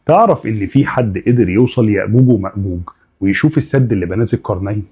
تعرف إن في حد قدر يوصل يأجوج ومأجوج ويشوف السد اللي بناه ذي القرنين؟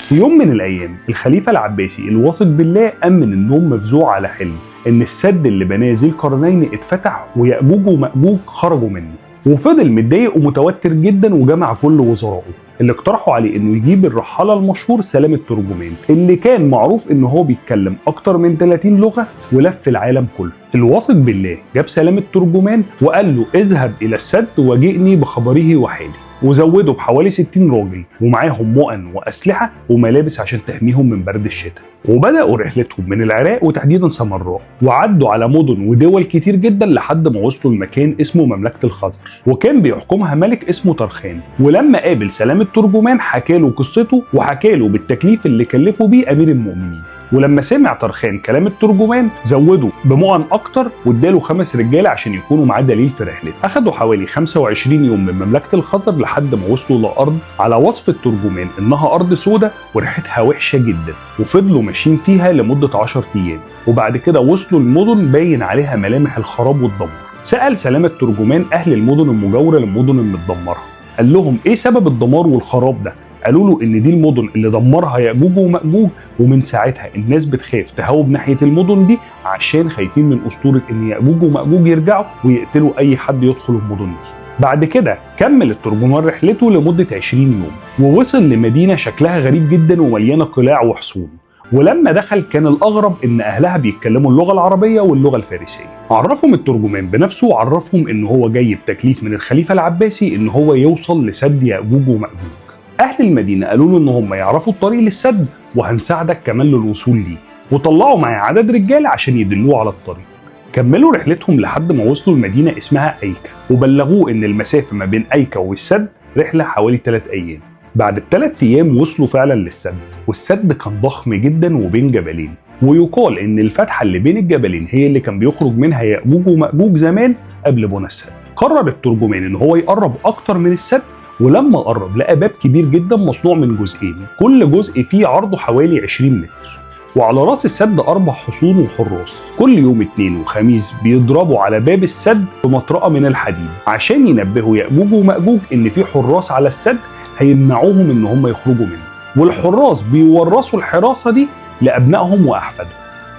في يوم من الأيام الخليفة العباسي الواثق بالله قام من النوم مفزوع على حلم إن السد اللي بناه ذي القرنين اتفتح ويأجوج ومأجوج خرجوا منه، وفضل متضايق ومتوتر جدا وجمع كل وزرائه اللي اقترحوا عليه انه يجيب الرحالة المشهور سلام الترجمان اللي كان معروف ان هو بيتكلم اكتر من 30 لغة ولف العالم كله. الواثق بالله جاب سلام الترجمان وقال له اذهب الى السد وجئني بخبره وحالي، وزودوا بحوالي 60 راجل ومعاهم مؤن واسلحة وملابس عشان تحميهم من برد الشتاء، وبدأوا رحلتهم من العراق وتحديدا سمراء، وعدوا على مدن ودول كتير جدا لحد ما وصلوا لمكان اسمه مملكة الخزر، وكان بيحكمها ملك اسمه طرخان. ولما قابل سلام الترجمان حكاله قصته وحكاله بالتكليف اللي كلفه بيه امير المؤمنين، ولما سمع طرخان كلام الترجمان زوده بمؤن اكتر واداله 5 رجاله عشان يكونوا معاه دليل في رحلته. اخدوا حوالي 25 يوم من مملكه الخزر لحد ما وصلوا لارض على وصف الترجمان انها ارض سودة وريحتها وحشه جدا، وفضلوا ماشيين فيها لمده 10 ايام، وبعد كده وصلوا لمدن باين عليها ملامح الخراب والدمار. سال سلام الترجمان اهل المدن المجاوره للمدن المتدمره، قال لهم ايه سبب الدمار والخراب ده؟ قالوا له ان دي المدن اللي دمرها يأجوج ومأجوج، ومن ساعتها الناس بتخاف تهوب ناحيه المدن دي عشان خايفين من اسطوره ان يأجوج ومأجوج يرجعوا ويقتلوا اي حد يدخل المدن دي. بعد كده كمل الترجمان رحلته لمده 20 يوم ووصل لمدينه شكلها غريب جدا ومليانه قلاع وحصون، ولما دخل كان الأغرب إن أهلها بيتكلموا اللغة العربية واللغة الفارسية. عرفهم الترجمان بنفسه وعرفهم إن هو جاي بتكليف من الخليفة العباسي إن هو يوصل لسد يأجوج ومأجوج. أهل المدينة قالوا له إن هم يعرفوا الطريق للسد وهنساعدك كمان للوصول ليه، وطلعوا معاه عدد رجال عشان يدلوه على الطريق. كملوا رحلتهم لحد ما وصلوا لمدينة اسمها أيكا، وبلغوه إن المسافة ما بين أيكا والسد رحلة حوالي 3 أيام. بعد ال3 أيام وصلوا فعلا للسد، والسد كان ضخم جدا وبين جبلين، ويقال ان الفتحة اللي بين الجبلين هي اللي كان بيخرج منها يأجوج ومأجوج زمان قبل بناء السد. قرر الترجمان ان هو يقرب اكتر من السد، ولما قرب لقى باب كبير جدا مصنوع من جزئين، كل جزء فيه عرضه حوالي 20 متر، وعلى راس السد 4 حصون وحراس كل يوم اثنين وخميس بيضربوا على باب السد بمطرقة من الحديد عشان ينبهوا يأجوج ومأجوج ان في حراس على السد هيمنعوهم ان هم يخرجوا منه، والحراس بيورثوا الحراسة دي لأبنائهم وأحفادهم.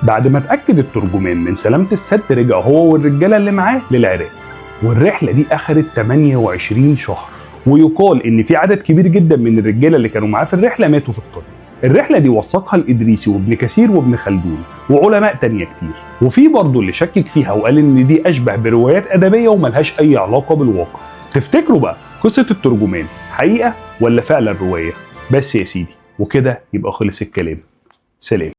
بعد ما اتأكد الترجمان من سلامة السد رجع هو والرجالة اللي معاه للعراق، والرحلة دي أخدت 28 شهر، ويقال إن في عدد كبير جدا من الرجالة اللي كانوا معاه في الرحلة ماتوا في الطريق. الرحلة دي وثقها الإدريسي وابن كثير وابن خلدون وعلماء تانية كتير، وفي برضه اللي شكك فيها وقال إن دي أشبه بروايات أدبية وملهاش أي علاقة بالواقع. تفتكروا بقى قصة الترجمان حقيقة ولا فعلا رواية؟ بس يا سيدي وكده يبقى خلص الكلام. سلام.